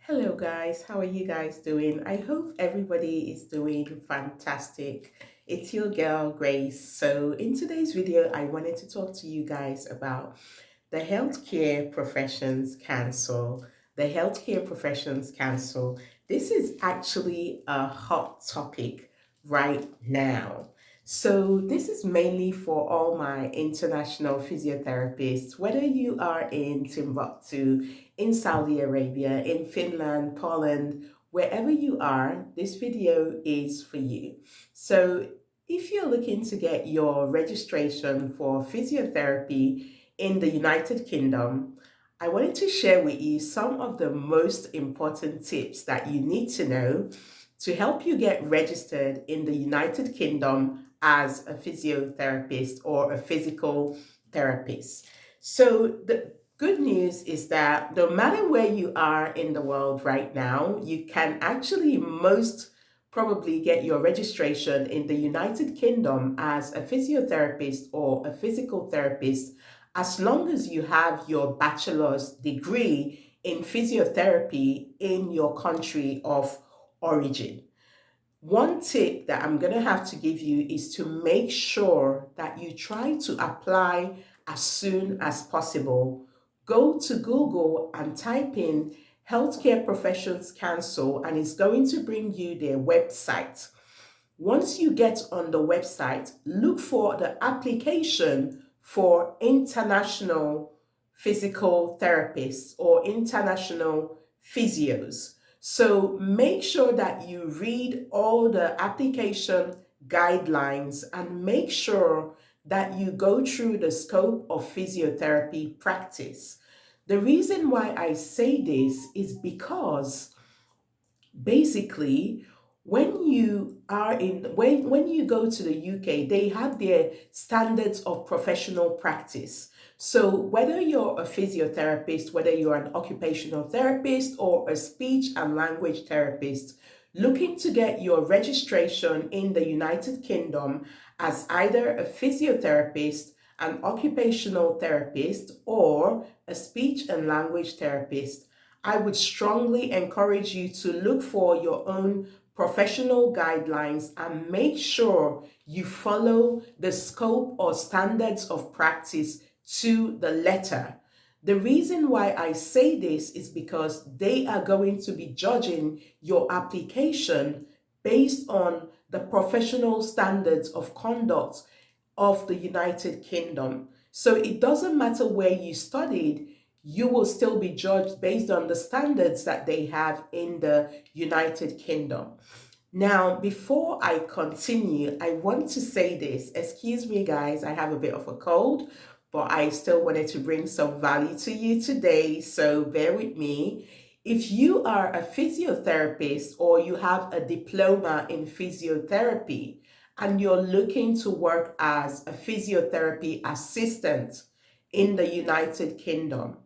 Hello, guys. How are you guys doing? I hope everybody is doing fantastic. It's your girl, Grace. So, in today's video, I wanted to talk to you guys about the Healthcare Professions Council. The Healthcare Professions Council. This is actually a hot topic right now. So, this is mainly for all my international physiotherapists, whether you are in Timbuktu, in Saudi Arabia, in Finland, Poland, wherever you are, this video is for you. So, if you're looking to get your registration for physiotherapy in the United Kingdom, I wanted to share with you some of the most important tips that you need to know to help you get registered in the United Kingdom as a physiotherapist or a physical therapist. So, the good news is that no matter where you are in the world right now, you can actually most probably get your registration in the United Kingdom as a physiotherapist or a physical therapist as long as you have your bachelor's degree in physiotherapy in your country of origin. One tip that I'm going to have to give you is to make sure that you try to apply as soon as possible. Go to Google and type in Healthcare Professions Council, and it's going to bring you their website. Once you get on the website, look for the application for international physical therapists or international physios. So make sure that you read all the application guidelines and make sure that you go through the scope of physiotherapy practice. The reason why I say this is because basically when you go to the UK, they have their standards of professional practice. So whether you're a physiotherapist, whether you're an occupational therapist or a speech and language therapist looking to get your registration in the United Kingdom as either a physiotherapist, an occupational therapist, or a speech and language therapist, I would strongly encourage you to look for your own professional guidelines and make sure you follow the scope or standards of practice to the letter. The reason why I say this is because they are going to be judging your application based on the professional standards of conduct of the United Kingdom. So it doesn't matter where you studied, you will still be judged based on the standards that they have in the United Kingdom. Now, before I continue, I want to say this. Excuse me, guys, I have a bit of a cold, but I still wanted to bring some value to you today, so bear with me. If you are a physiotherapist or you have a diploma in physiotherapy and you're looking to work as a physiotherapy assistant in the United Kingdom,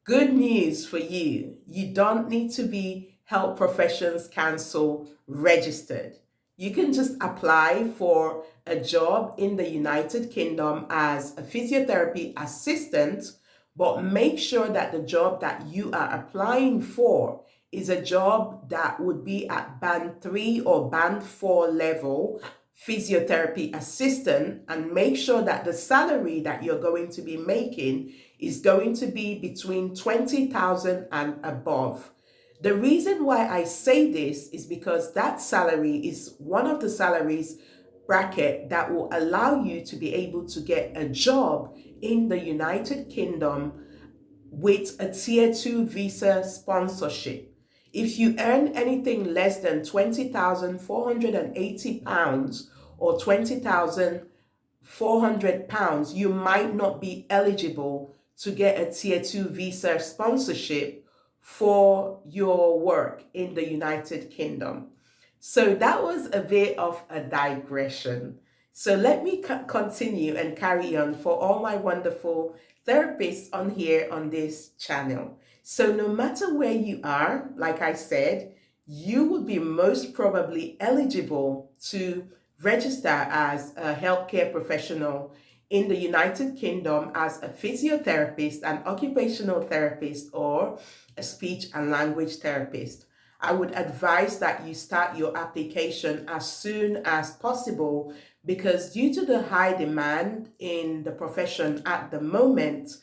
good news for you. You don't need to be Health Professions Council registered. You can just apply for a job in the United Kingdom as a physiotherapy assistant, but make sure that the job that you are applying for is a job that would be at band 3 or band 4 level physiotherapy assistant, and make sure that the salary that you're going to be making is going to be between 20,000 and above. The reason why I say this is because that salary is one of the salaries bracket that will allow you to be able to get a job in the United Kingdom with a tier 2 visa sponsorship. If you earn anything less than £20,480 or £20,400, you might not be eligible to get a tier 2 visa sponsorship for your work in the United Kingdom. So that was a bit of a digression. So let me continue and carry on for all my wonderful therapists on here on this channel. So no matter where you are, like I said, you would be most probably eligible to register as a healthcare professional in the United Kingdom as a physiotherapist, an occupational therapist, or a speech and language therapist. I would advise that you start your application as soon as possible because due to the high demand in the profession at the moment,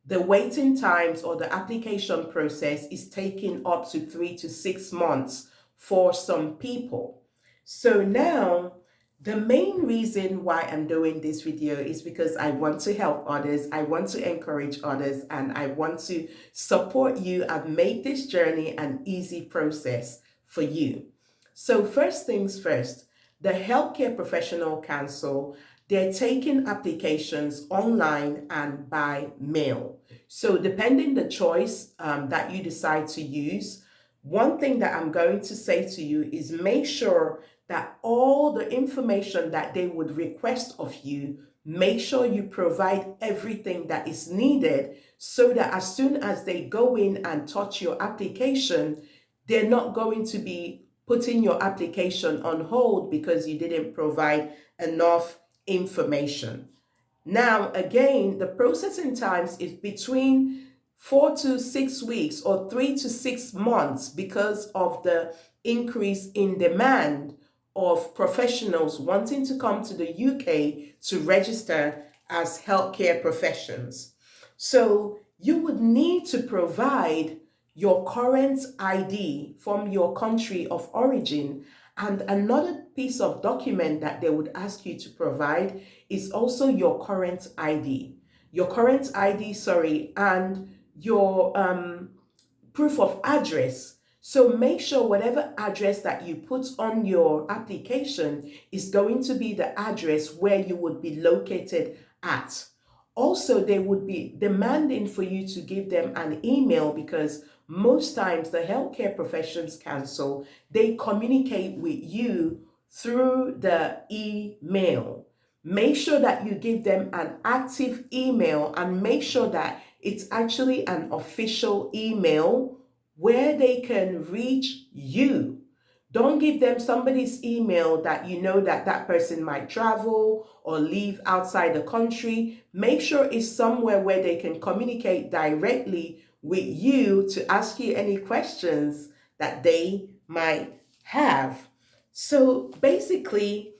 the waiting times or the application process is taking up to 3 to 6 months for some people. So now, the main reason why I'm doing this video is because I want to help others, I want to encourage others, and I want to support you and make this journey an easy process for you. So first things first, the Healthcare Professional Council, they're taking applications online and by mail. So depending the choice that you decide to use, one thing that I'm going to say to you is make sure that all the information that they would request of you, make sure you provide everything that is needed so that as soon as they go in and touch your application, they're not going to be putting your application on hold because you didn't provide enough information. Now, again, the processing times is between 4 to 6 weeks or 3 to 6 months because of the increase in demand of professionals wanting to come to the UK to register as healthcare professions. So you would need to provide your current ID from your country of origin, and another piece of document that they would ask you to provide is also your current ID. Your current ID, and your proof of address. So make sure whatever address that you put on your application is going to be the address where you would be located at. Also, they would be demanding for you to give them an email because most times the Healthcare Professions Council, they communicate with you through the email. Make sure that you give them an active email and make sure that it's actually an official email where they can reach you. Don't give them somebody's email that you know that that person might travel or leave outside the country. Make sure it's somewhere where they can communicate directly with you to ask you any questions that they might have. So basically,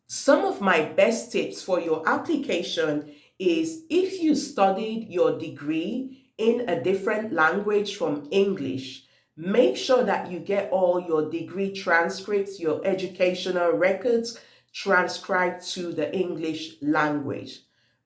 some of my best tips for your application is if you studied your degree in a different language from English, make sure that you get all your degree transcripts, your educational records transcribed to the English language.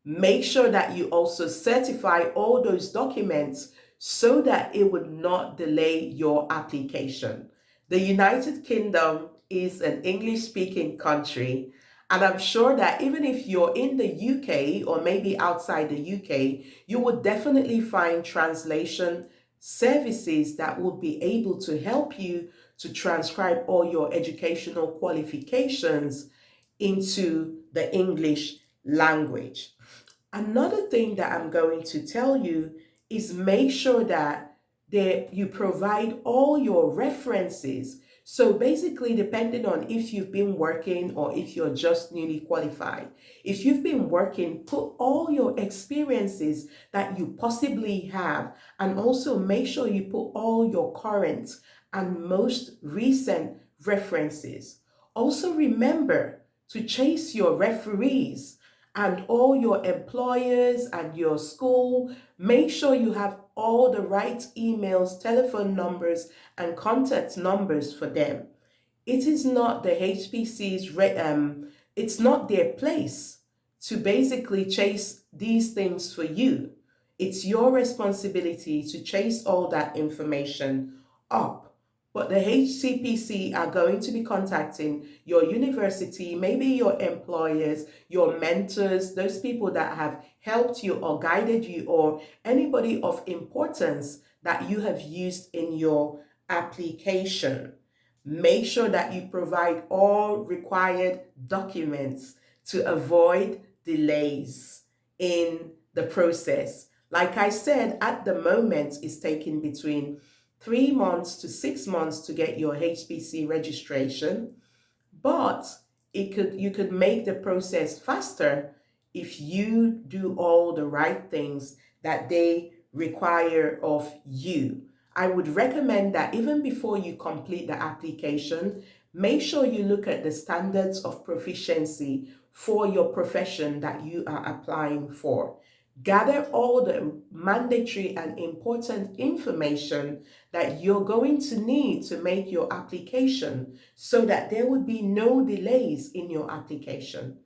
Make sure that you also certify all those documents so that it would not delay your application. The United Kingdom is an English-speaking country, and I'm sure that even if you're in the UK or maybe outside the UK, you would definitely find translation services that will be able to help you to transcribe all your educational qualifications into the English language. Another thing that I'm going to tell you is make sure that you provide all your references. So basically, depending on if you've been working or if you're just newly qualified, if you've been working, put all your experiences that you possibly have, and also make sure you put all your current and most recent references. Also remember to chase your referees and all your employers and your school. Make sure you have all the right emails, telephone numbers, and contact numbers for them. It is not the HPC's, it's not their place to basically chase these things for you. It's your responsibility to chase all that information up. But the HCPC are going to be contacting your university, maybe your employers, your mentors, those people that have helped you or guided you, or anybody of importance that you have used in your application. Make sure that you provide all required documents to avoid delays in the process. Like I said, at the moment, it's taking between 3 months to 6 months to get your HPC registration, but you could make the process faster if you do all the right things that they require of you. I would recommend that even before you complete the application, make sure you look at the standards of proficiency for your profession that you are applying for. Gather all the mandatory and important information that you're going to need to make your application so that there would be no delays in your application.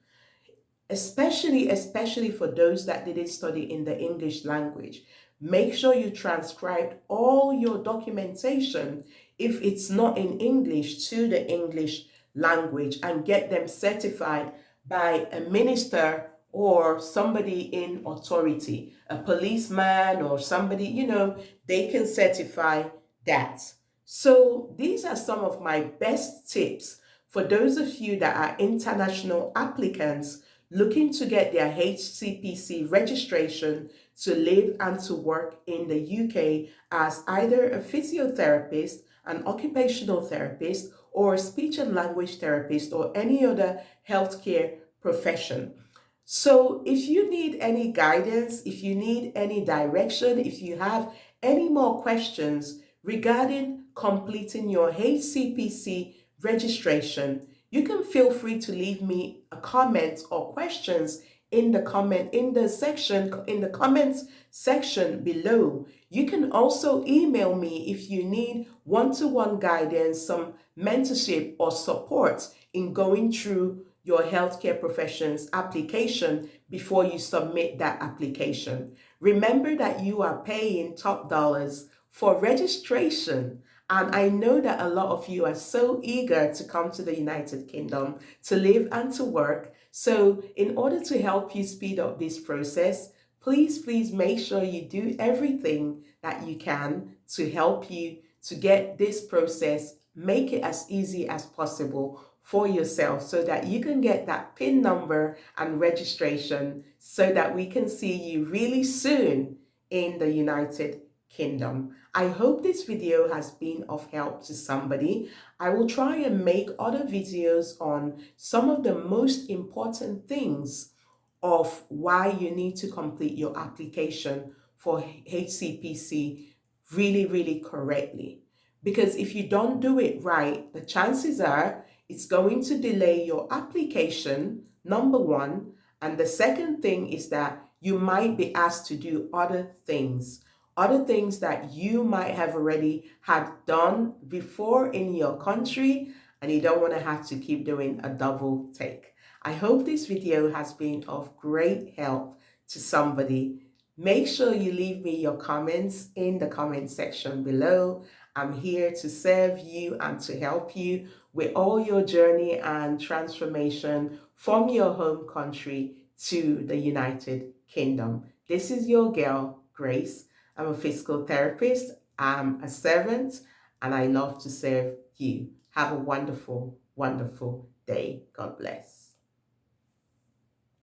Especially for those that didn't study in the English language. Make sure you transcribe all your documentation, if it's not in English, to the English language and get them certified by a minister or somebody in authority, a policeman or somebody, they can certify that. So these are some of my best tips for those of you that are international applicants looking to get their HCPC registration to live and to work in the UK as either a physiotherapist, an occupational therapist, or a speech and language therapist, or any other healthcare profession. So if you need any guidance, if you need any direction, if you have any more questions regarding completing your HCPC registration, you can feel free to leave me a comment or questions in the comments section below. You can also email me if you need one-to-one guidance, some mentorship or support in going through your healthcare professions application before you submit that application. Remember that you are paying top dollars for registration. And I know that a lot of you are so eager to come to the United Kingdom to live and to work. So in order to help you speed up this process, please make sure you do everything that you can to help you to get this process, make it as easy as possible for yourself so that you can get that PIN number and registration so that we can see you really soon in the United Kingdom. I hope this video has been of help to somebody. I will try and make other videos on some of the most important things of why you need to complete your application for HCPC really correctly. Because if you don't do it right, the chances are it's going to delay your application, number one. And the second thing is that you might be asked to do other things that you might have already had done before in your country, and you don't want to have to keep doing a double take. I hope this video has been of great help to somebody. Make sure you leave me your comments in the comment section below. I'm here to serve you and to help you with all your journey and transformation from your home country to the United Kingdom. This is your girl, Grace. I'm a physical therapist, I'm a servant, and I love to serve you. Have a wonderful day. God bless.